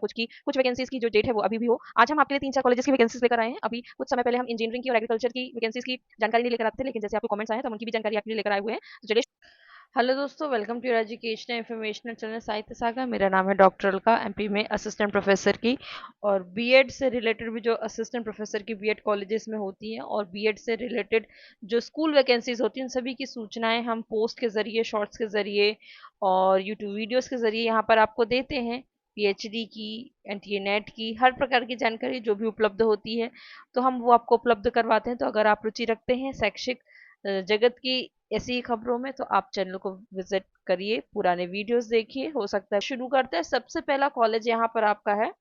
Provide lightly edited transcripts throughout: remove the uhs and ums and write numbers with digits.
कुछ वैकेंसीज की जो डेट है वो अभी भी हो। आज हम आपके लिए 3-4 कॉलेजेस की वैकेंसीज लेकर आए हैं। अभी कुछ समय पहले हम इंजीनियरिंग की और एग्रीकल्चर की वैकेंसीज की जानकारी नहीं लेकर आते थे, लेकिन जैसे आपको कमेंट्स आए तो हम उनकी भी जानकारी आपके लिए लेकर आए हुए हैं। तो चलिए। हेलो दोस्तों, welcome to your educational informational channel Sahitya Sagar. मेरा नाम है डॉक्टर अलका, एमपी में असिस्टेंट प्रोफेसर की, और बीएड से रिलेटेड भी जो असिस्टेंट प्रोफेसर की बीएड कॉलेजेस में होती हैं और बीएड से रिलेटेड जो स्कूल वैकेंसीज होती हैं, उन सभी की सूचनाएं हम पोस्ट के ज़रिए, शॉर्ट्स के ज़रिए और यूट्यूब वीडियोस के ज़रिए यहाँ पर आपको देते हैं। पीएचडी की, एनटीए नेट की, हर प्रकार की जानकारी जो भी उपलब्ध होती है तो हम वो आपको उपलब्ध करवाते हैं। तो अगर आप रुचि रखते हैं शैक्षिक जगत की ऐसी ही खबरों में तो आप चैनल को विजिट करिए, पुराने वीडियोस देखिए। हो सकता है शुरू करते हैं। सबसे पहला कॉलेज यहाँ पर आपका है,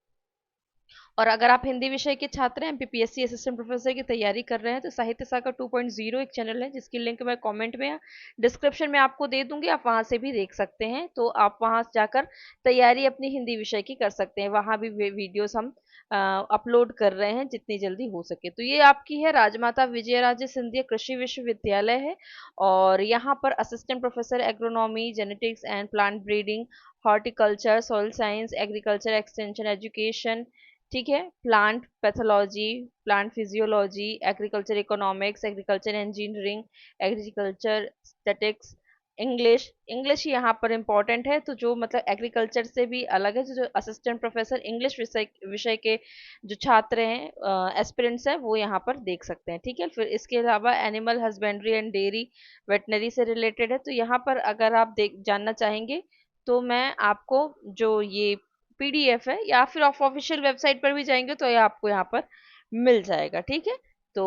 और अगर आप हिंदी विषय के छात्र हैं, एमपीपीएससी असिस्टेंट प्रोफेसर की तैयारी कर रहे हैं, तो साहित्य सागर 2.0 एक चैनल है जिसकी लिंक मैं कमेंट में या डिस्क्रिप्शन में आपको दे दूंगी। आप वहां से भी देख सकते हैं। तो आप वहां जाकर तैयारी अपनी हिंदी विषय की कर सकते हैं। वहां भी वीडियोस हम अपलोड कर रहे हैं जितनी जल्दी हो सके। तो ये आपकी है राजमाता विजयराजे सिंधिया कृषि विश्वविद्यालय है, और यहाँ पर assistant professor agronomy, genetics and plant breeding, horticulture, soil science, agriculture extension education, ठीक है, plant pathology, plant physiology, agriculture economics, agriculture engineering, agriculture statics, English. English यहाँ पर इंपॉर्टेंट है। तो जो मतलब एग्रीकल्चर से भी अलग है, जो असिस्टेंट प्रोफेसर इंग्लिश विषय विषय के जो छात्र हैं, एस्पिरेंट्स हैं, वो यहाँ पर देख सकते हैं। ठीक है। फिर इसके अलावा animal husbandry and dairy veterinary से रिलेटेड है। तो यहाँ पर अगर आप देख जानना चाहेंगे तो मैं आपको जो ये पीडीएफ है, या फिर आप ऑफिशियल वेबसाइट पर भी जाएंगे तो ये आपको यहाँ पर मिल जाएगा। ठीक है। तो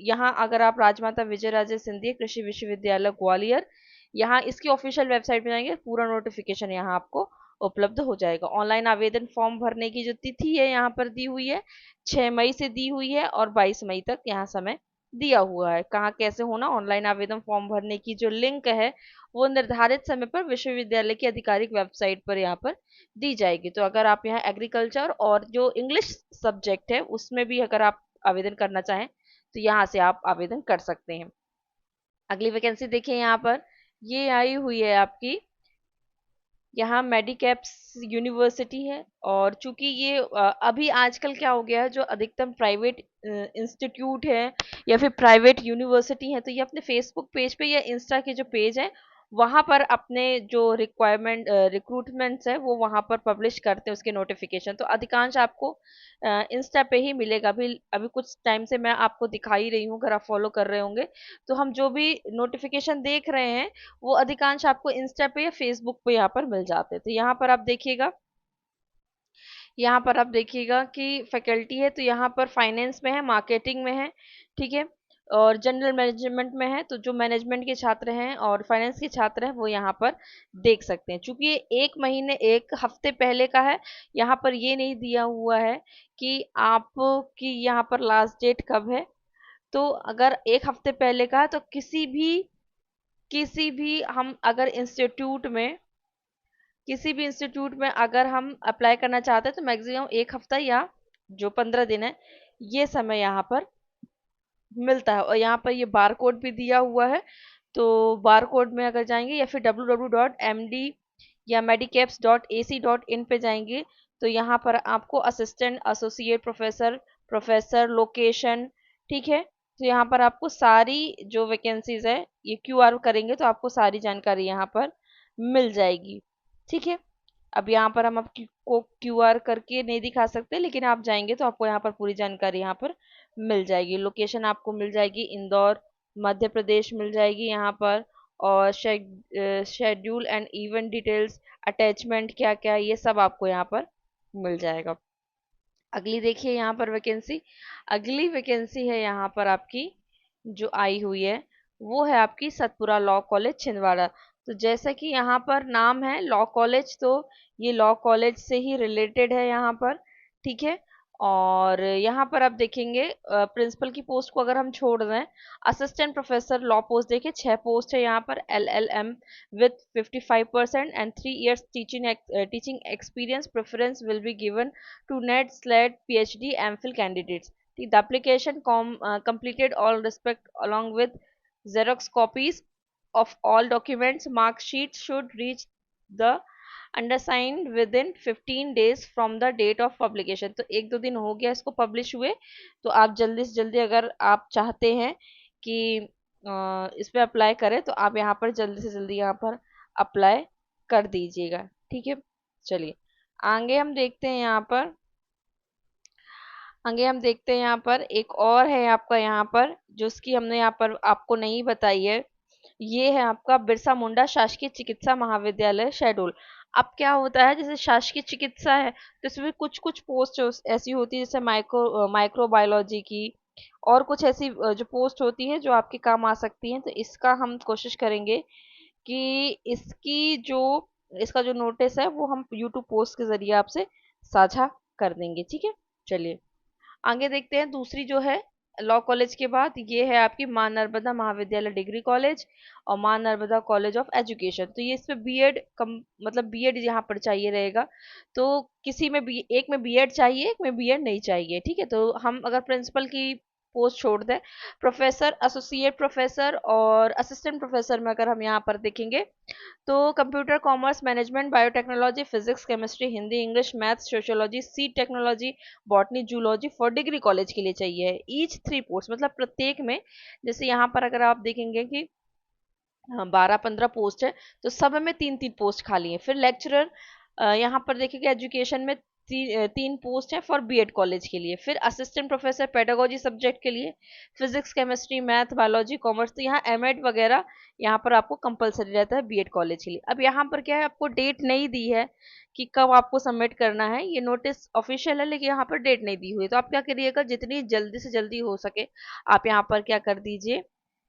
यहाँ अगर आप राजमाता विजयराजे सिंधिया कृषि विश्वविद्यालय ग्वालियर, यहाँ इसकी ऑफिशियल वेबसाइट पे जाएंगे, पूरा नोटिफिकेशन यहाँ आपको उपलब्ध हो जाएगा। ऑनलाइन आवेदन फॉर्म भरने की जो तिथि है यहाँ पर दी हुई है, 6 मई से दी हुई है, और 22 मई तक यहाँ समय दिया हुआ है। कहाँ कैसे होना, ऑनलाइन आवेदन फॉर्म भरने की जो लिंक है वो निर्धारित समय पर विश्वविद्यालय की आधिकारिक वेबसाइट पर यहाँ पर दी जाएगी। तो अगर आप यहाँ एग्रीकल्चर और जो इंग्लिश सब्जेक्ट है उसमें भी अगर आप आवेदन करना चाहें तो यहाँ से आप आवेदन कर सकते हैं। अगली वैकेंसी देखिए यहाँ पर, ये आई हुई है आपकी, यहाँ मेडिकैप्स यूनिवर्सिटी है। और चूंकि ये अभी आजकल क्या हो गया है, जो अधिकतम प्राइवेट इंस्टीट्यूट है या फिर प्राइवेट यूनिवर्सिटी है, तो ये अपने फेसबुक पेज पे या इंस्टा के जो पेज है वहां पर अपने जो रिक्वायरमेंट रिक्रूटमेंट्स है वो वहां पर पब्लिश करते हैं उसके नोटिफिकेशन। तो अधिकांश आपको इंस्टा पे ही मिलेगा। अभी अभी कुछ टाइम से मैं आपको दिखा ही रही हूँ, अगर आप फॉलो कर रहे होंगे तो हम जो भी नोटिफिकेशन देख रहे हैं वो अधिकांश आपको इंस्टा पे या फेसबुक पे यहाँ पर मिल जाते हैं। तो यहाँ पर आप देखिएगा, यहाँ पर आप देखिएगा कि फैकल्टी है तो यहाँ पर फाइनेंस में है, मार्केटिंग में है, ठीक है, और जनरल मैनेजमेंट में है। तो जो मैनेजमेंट के छात्र हैं और फाइनेंस के छात्र हैं वो यहाँ पर देख सकते हैं। चूंकि ये एक महीने, एक हफ्ते पहले का है, यहाँ पर ये नहीं दिया हुआ है कि आपकी यहाँ पर लास्ट डेट कब है। तो अगर एक हफ्ते पहले का है तो किसी भी हम अगर इंस्टीट्यूट में अगर हम अप्लाई करना चाहते हैं तो मैक्सिमम एक हफ्ता या जो 15 दिन है ये समय यहाँ पर मिलता है। और यहाँ पर ये बार कोड भी दिया हुआ है। तो बार कोड में अगर जाएंगे या फिर www.md या medicaps.ac.in पे जाएंगे तो यहाँ पर आपको assistant, associate professor, professor, location, ठीक है, तो यहाँ पर आपको सारी जो वैकेंसीज है ये क्यूआर करेंगे तो आपको सारी जानकारी यहाँ पर मिल जाएगी। ठीक है। अब यहाँ पर हम आपको क्यूआर करके नहीं दिखा सकते, लेकिन आप जाएंगे तो आपको यहाँ पर पूरी जानकारी यहाँ पर मिल जाएगी। लोकेशन आपको मिल जाएगी इंदौर, मध्य प्रदेश मिल जाएगी यहाँ पर, और schedule and event details, attachment क्या क्या, ये सब आपको यहाँ पर मिल जाएगा। अगली देखिए यहाँ पर वैकेंसी, अगली वैकेंसी है यहाँ पर आपकी जो आई हुई है वो है आपकी सतपुरा लॉ कॉलेज छिंदवाड़ा। तो जैसा कि यहाँ पर नाम है लॉ कॉलेज, तो ये लॉ कॉलेज से ही रिलेटेड है यहाँ पर। ठीक है। और यहाँ पर आप देखेंगे प्रिंसिपल की पोस्ट को अगर हम छोड़ दें, असिस्टेंट प्रोफेसर लॉ पोस्ट देखिए 6 पोस्ट है यहाँ पर, LLM with 55% and 3 years teaching experience, preference will be given to NET, SLET, PhD, MPhil candidates. The application completed all respect along with Xerox copies of all documents. Mark sheets should reach the undersigned within 15 days from the date of publication. तो एक दो दिन हो गया इसको publish हुए, तो आप जल्दी से जल्दी अगर आप चाहते हैं कि इस पे अप्लाई करें तो आप यहाँ पर जल्दी से जल्दी यहाँ पर अप्लाई कर दीजिएगा। ठीक है, चलिए आगे हम देखते हैं यहाँ पर एक और है आपका यहाँ पर जो उसकी हमने यहाँ पर आपको नहीं बताई है। ये है आपका बिरसा मुंडा शासकीय चिकित्सा महाविद्यालय शहडोल। अब क्या होता है, जैसे शासकीय चिकित्सा है तो इसमें कुछ कुछ पोस्ट ऐसी होती है, जैसे माइक्रोबायोलॉजी की और कुछ ऐसी जो पोस्ट होती है जो आपके काम आ सकती हैं। तो इसका हम कोशिश करेंगे कि इसका जो नोटिस है वो हम यूट्यूब पोस्ट के जरिए आपसे साझा कर देंगे। ठीक है, चलिए आगे देखते हैं। दूसरी जो है लॉ कॉलेज के बाद ये है आपकी मां नर्मदा महाविद्यालय डिग्री कॉलेज और मां नर्मदा कॉलेज ऑफ एजुकेशन। तो ये इसमें बीएड कम मतलब बीएड यहाँ पर चाहिए रहेगा। तो किसी में भी एक में बीएड चाहिए, एक में बीएड नहीं चाहिए। ठीक है, तो हम अगर प्रिंसिपल की पोस्ट छोड़ दें, प्रोफेसर, एसोसिएट प्रोफेसर और असिस्टेंट प्रोफेसर में अगर हम यहाँ पर देखेंगे तो computer commerce management biotechnology physics chemistry Hindi English maths sociology C technology botany zoology for degree college के लिए चाहिए। ईच 3 पोस्ट मतलब प्रत्येक में, जैसे यहाँ पर अगर आप देखेंगे कि 12-15 पोस्ट है तो सब में 3-3 पोस्ट खाली है। फिर लेक्चरर यहाँ पर देखिएगा एजुकेशन में 3 पोस्ट है फॉर बीएड कॉलेज के लिए। फिर असिस्टेंट प्रोफेसर पेडागोजी सब्जेक्ट के लिए physics chemistry math biology commerce. तो यहाँ एमएड वगैरह यहाँ पर आपको कंपलसरी रहता है बीएड कॉलेज के लिए। अब यहाँ पर क्या है, आपको डेट नहीं दी है कि कब आपको सबमिट करना है। ये नोटिस ऑफिशियल है लेकिन यहाँ पर डेट नहीं दी हुई। तो आप क्या करिएगा, जितनी जल्दी से जल्दी हो सके आप यहाँ पर क्या कर दीजिए,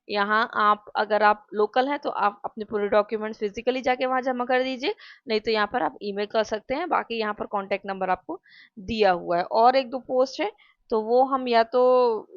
यहाँ आप अगर आप लोकल हैं तो आप अपने पूरे डॉक्यूमेंट्स फिजिकली जाके वहाँ जमा कर दीजिए, नहीं तो यहाँ पर आप ईमेल कर सकते हैं। बाकी यहाँ पर कॉन्टैक्ट नंबर आपको दिया हुआ है। और एक दो पोस्ट है तो वो हम या तो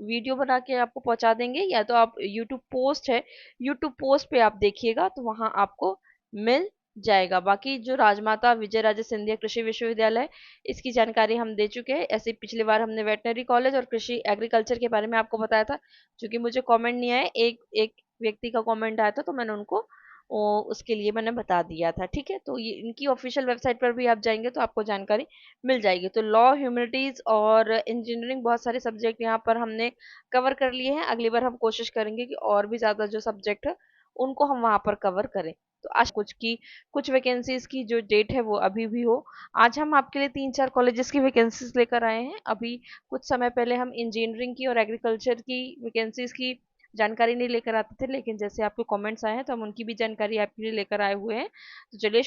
वीडियो बना के आपको पहुंचा देंगे या तो आप यूट्यूब पोस्ट है, यूट्यूब पोस्ट पे आप देखिएगा तो वहाँ आपको मिल जाएगा। बाकी जो राजमाता विजय राजे सिंधिया कृषि विश्वविद्यालय, इसकी जानकारी हम दे चुके हैं। ऐसे पिछली बार हमने वेटनरी कॉलेज और कृषि एग्रीकल्चर के बारे में आपको बताया था, क्योंकि मुझे कमेंट नहीं आया, एक एक व्यक्ति का कमेंट आया था तो मैंने उनको उसके लिए मैंने बता दिया था। ठीक है, तो ये इनकी ऑफिशियल वेबसाइट पर भी आप जाएंगे तो आपको जानकारी मिल जाएगी। तो लॉ ह्यूमैनिटीज और इंजीनियरिंग बहुत सारे सब्जेक्ट यहाँ पर हमने कवर कर लिए हैं। अगली बार हम कोशिश करेंगे कि और भी ज़्यादा जो सब्जेक्ट है उनको हम वहाँ पर कवर करें। तो आज कुछ वैकेंसीज की जो डेट है वो अभी भी हो। आज हम आपके लिए 3-4 कॉलेजेस की वैकेंसीज लेकर आए हैं। अभी कुछ समय पहले हम इंजीनियरिंग की और एग्रीकल्चर की वैकेंसीज की जानकारी नहीं लेकर आते थे, लेकिन जैसे आपके कमेंट्स आए हैं तो हम उनकी भी जानकारी आपके लिए लेकर आए हुए हैं। तो चलिए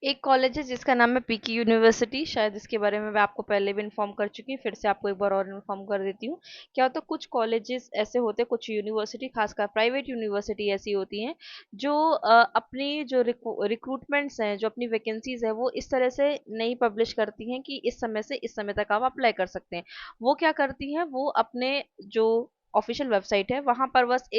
एक कॉलेज है जिसका नाम है पीकी यूनिवर्सिटी, शायद इसके बारे में मैं आपको पहले भी इन्फॉर्म कर चुकी हूँ, फिर से आपको एक बार और इन्फॉर्म कर देती हूँ। क्या होता है, कुछ कॉलेजेस ऐसे होते हैं, कुछ यूनिवर्सिटी खासकर प्राइवेट यूनिवर्सिटी ऐसी होती हैं जो अपनी जो रिक्रूटमेंट्स हैं, जो अपनी वैकेंसीज है वो इस तरह से नहीं पब्लिश करती हैं कि इस समय से इस समय तक आप अप्लाई कर सकते हैं। वो क्या करती हैं, वो अपने जो ऑफिशियल वेबसाइट है वहां पर बस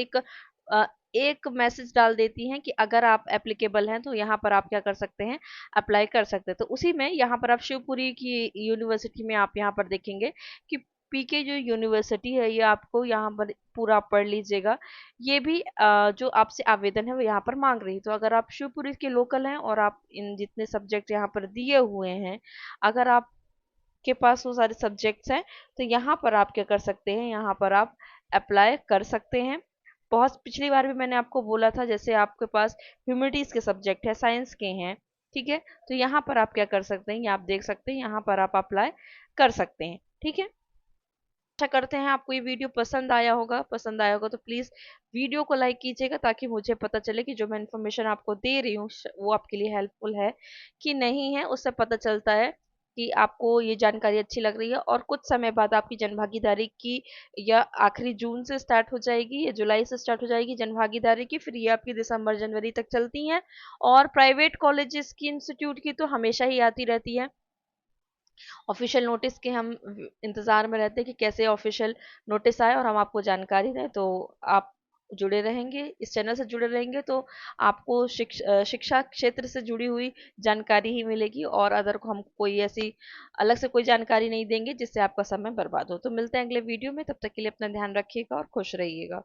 एक मैसेज डाल देती हैं कि अगर आप एप्लीकेबल हैं तो यहाँ पर आप क्या कर सकते हैं, अप्लाई कर सकते हैं। तो उसी में यहाँ पर आप शिवपुरी की यूनिवर्सिटी में आप यहाँ पर देखेंगे कि पीके जो यूनिवर्सिटी है ये आपको यहाँ पर पूरा पढ़ लीजिएगा। ये भी जो आपसे आवेदन है वो यहाँ पर मांग रही है। तो अगर आप शिवपुरी के लोकल हैं और आप इन जितने सब्जेक्ट यहाँ पर दिए हुए हैं, अगर आप के पास वो सारे सब्जेक्ट्स हैं तो यहाँ पर आप क्या कर सकते हैं, यहाँ पर आप अप्लाई कर सकते हैं। बहुत पिछली बार भी मैंने आपको बोला था, जैसे आपके पास ह्यूमैनिटीज के सब्जेक्ट है, साइंस के हैं, ठीक है, तो यहाँ पर आप क्या कर सकते हैं, ये आप देख सकते हैं, यहाँ पर आप अप्लाई कर सकते हैं। ठीक है, आशा करते हैं आपको ये वीडियो पसंद आया होगा तो प्लीज़ वीडियो को लाइक कीजिएगा ताकि मुझे पता चले कि जो मैं इन्फॉर्मेशन आपको दे रही हूँ वो आपके लिए हेल्पफुल है कि नहीं है, उससे पता चलता है कि आपको ये जानकारी अच्छी लग रही है, और कुछ समय बाद आपकी जनभागीदारी की या आखिरी जून से स्टार्ट हो जाएगी या जुलाई से स्टार्ट हो जाएगी जनभागीदारी की, फिर ये आपकी दिसंबर जनवरी तक चलती हैं। और प्राइवेट कॉलेजेस की, इंस्टीट्यूट की तो हमेशा ही आती रहती है। ऑफिशियल नोटिस के हम इंतज़ार में रहते हैं कि कैसे ऑफिशियल नोटिस आए और हम आपको जानकारी दें। तो आप जुड़े रहेंगे, इस चैनल से जुड़े रहेंगे तो आपको शिक्षा क्षेत्र से जुड़ी हुई जानकारी ही मिलेगी, और अदर को हम कोई ऐसी अलग से कोई जानकारी नहीं देंगे जिससे आपका समय बर्बाद हो। तो मिलते हैं अगले वीडियो में, तब तक के लिए अपना ध्यान रखिएगा और खुश रहिएगा।